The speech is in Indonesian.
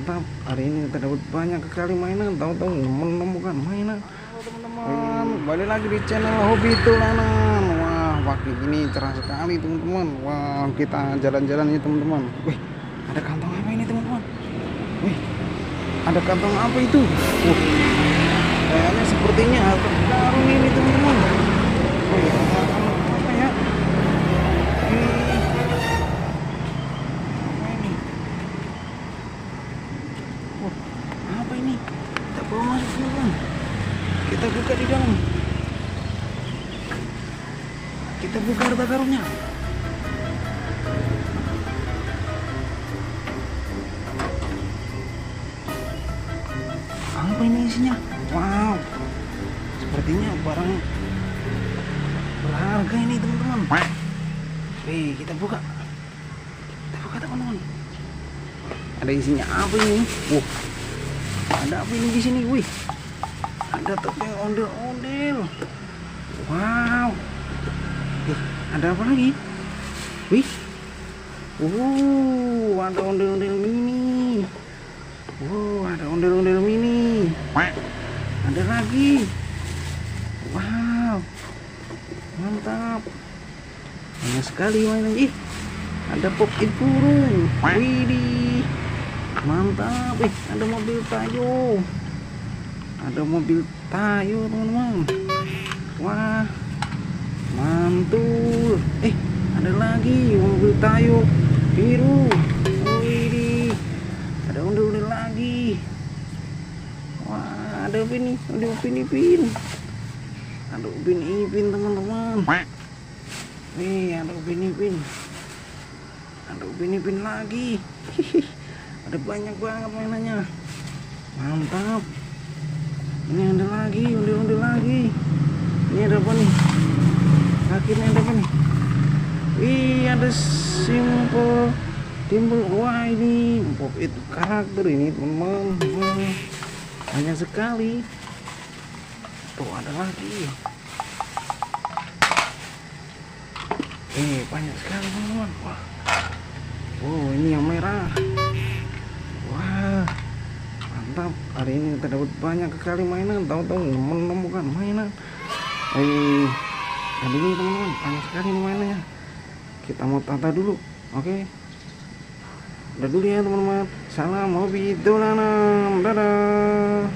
Mantap, hari ini kita dapat banyak sekali mainan. Tahu-tahu menemukan mainan. Halo teman-teman, balik lagi di channel Hobi Tulanan. Wah, pagi ini cerah sekali teman-teman. Wah, kita jalan-jalan ini teman-teman. Wih, ada kantong apa ini teman-teman? Wih, ada kantong apa itu? Kayaknya sepertinya harta karun ini teman-teman. Wih, apa ya? Apa ini? Kita bawa masuk teman-teman. Kita buka di dalam. Kita buka harta karunnya. Apa ini isinya? Wow, sepertinya barang berharga ini teman-teman. Wih, kita buka. Kita buka teman-teman. Ada isinya apa ini? Ada apa ini di sini? Wih, ada topeng ondel-ondel. Wow. Ada apa lagi? Wih. Ada ondel-ondel mini. Ada ondel-ondel mini. Ada lagi. Wow. Mantap. Banyak sekali mainan. Ada pop-it burung. Widih. Mantap. Ada mobil Tayo. Ada mobil Tayo teman-teman. Wah, mantul. Ada lagi mobil Tayo biru. Widih. Ada ondel-ondel lagi. Wah, ada apa ini? Ada Upin Ipin. Ada Upin Ipin teman-teman. Nih, ada Upin Ipin. Ada Upin Ipin lagi. Ada banyak banget mainannya. Mantap. Ini ada lagi, ondel-ondel lagi. Ini ada apa nih? Akhirnya ada apa nih? Ada simple timbul. Wah, ini pop-it karakter ini teman-teman. Banyak sekali. Tuh ada lagi. Banyak sekali teman-teman. Wah. Ini yang merah. Wah, mantap. Hari ini kita dapat banyak sekali mainan. Tahu-tahu menemukan mainan. Jadi ini teman-teman, banyak sekali mainannya. Kita mau tata dulu. Oke. Udah dulu ya teman-teman. Salam Hobi Tulanan. Dadah.